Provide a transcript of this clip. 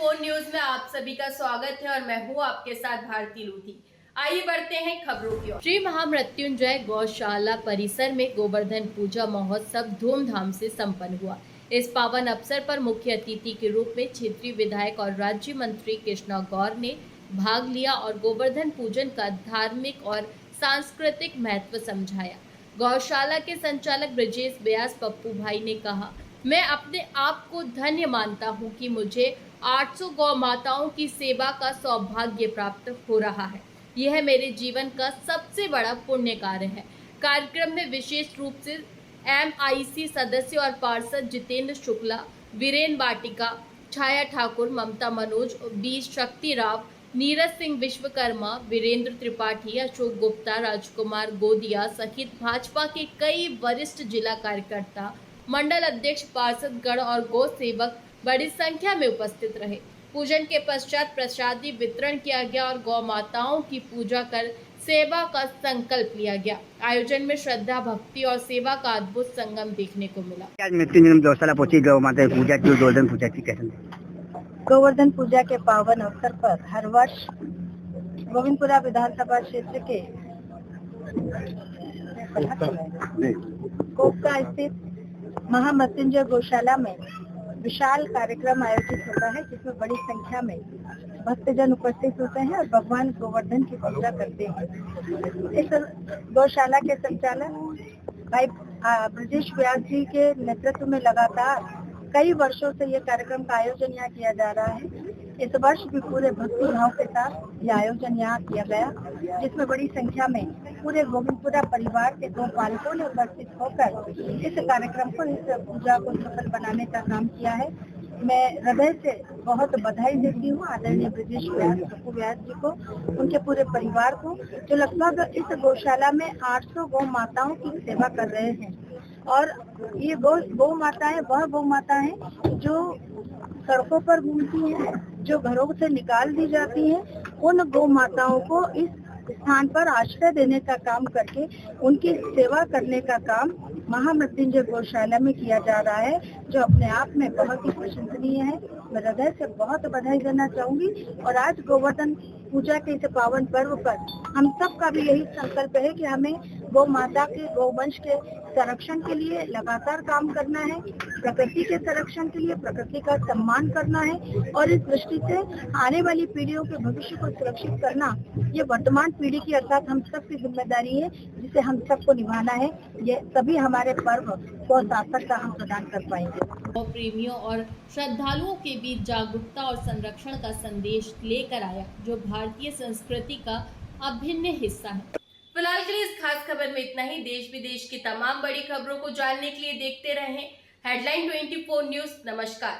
24 news में आप सभी का स्वागत है और मैं हूं आपके साथ भारती लूथी। आइए बढ़ते हैं खबरों की ओर। श्री महामृत्युंजय गौशाला परिसर में गोवर्धन पूजा महोत्सव धूमधाम से संपन्न हुआ। इस पावन अवसर पर मुख्य अतिथि के रूप में क्षेत्रीय विधायक और राज्य मंत्री कृष्णा गौर ने भाग लिया और गोवर्धन पूजन का धार्मिक और सांस्कृतिक महत्व समझाया। गौशाला के संचालक ब्रजेश व्यास पप्पू भाई ने कहा, मैं अपने आप को धन्य मानता हूं कि मुझे 800 गौ माताओं की सेवा का सौभाग्य प्राप्त हो रहा है। यह मेरे जीवन का सबसे बड़ा पुण्य कार्य है। कार्यक्रम में विशेष रूप से MIC सदस्य और पार्षद जितेंद्र शुक्ला, वीरेन वाटिका, छाया ठाकुर, ममता मनोज, बी शक्ति राव, नीरज सिंह विश्वकर्मा, वीरेंद्र त्रिपाठी, अशोक गुप्ता, राजकुमार गोदिया सहित भाजपा के कई वरिष्ठ जिला कार्यकर्ता, मंडल अध्यक्ष, पार्षद गण और गौ सेवक बड़ी संख्या में उपस्थित रहे। पूजन के पश्चात प्रसादी वितरण किया गया और गौ माताओं की पूजा कर सेवा का संकल्प लिया गया। आयोजन में श्रद्धा, भक्ति और सेवा का अद्भुत संगम देखने को मिला। आज मृत्युंजय गौशाला पहुंची गौ माता की पूजा की, गोवर्धन पूजा की कैसे? गोवर्धन पूजा के पावन अवसर पर हर वर्ष गोविंदपुरा विधानसभा क्षेत्र के कोपका स्थित महामृत्युंजय गौशाला में विशाल कार्यक्रम आयोजित होता है, जिसमें बड़ी संख्या में भक्तजन उपस्थित होते हैं और भगवान गोवर्धन की पूजा करते हैं। इस गौशाला के संचालक भाई ब्रजेश व्यास जी के नेतृत्व में लगातार कई वर्षों से ये कार्यक्रम का आयोजन यहाँ किया जा रहा है। इस वर्ष भी पूरे भक्ति भाव के साथ ये आयोजन यहाँ किया गया, जिसमें बड़ी संख्या में पूरे गोविंदपुरा परिवार के गौ पालकों ने उपस्थित होकर इस कार्यक्रम को, इस पूजा को सफल बनाने का काम किया है। मैं हृदय से बहुत बधाई देती हूँ आदरणीय ब्रजेश व्यास पप्पू व्यास जी को, उनके पूरे परिवार को, जो लगभग इस गौशाला में 800 गौ माताओं की सेवा कर रहे हैं। और ये गौ माताएं वह गौ माता है जो सड़कों पर घूमती हैं, जो घरों से निकाल दी जाती हैं। उन गौ माताओं को इस स्थान पर आश्रय देने का काम करके उनकी सेवा करने का काम महामृत्युंजय गौशाला में किया जा रहा है, जो अपने आप में बहुत ही प्रशंसनीय है। मैं हृदय से बहुत बधाई देना चाहूंगी। और आज गोवर्धन पूजा के इस पावन पर्व पर हम सब का भी यही संकल्प है कि हमें गौ माता के, गौवंश के संरक्षण के लिए लगातार काम करना है, प्रकृति के संरक्षण के लिए प्रकृति का सम्मान करना है, और इस दृष्टि से आने वाली पीढ़ियों के भविष्य को सुरक्षित करना ये वर्तमान पीढ़ी की अर्थात हम सब की जिम्मेदारी है, जिसे हम सबको निभाना है। ये सभी हमारे पर्व को सार्थकता हम प्रदान कर पाएंगे। गौ प्रेमियों और श्रद्धालुओं के बीच जागरूकता और संरक्षण का संदेश लेकर आया, जो भारतीय संस्कृति का अभिन्न हिस्सा है। फिलहाल के लिए इस खास खबर में इतना ही। देश विदेश की तमाम बड़ी खबरों को जानने के लिए देखते रहें हेडलाइन 24 न्यूज। नमस्कार।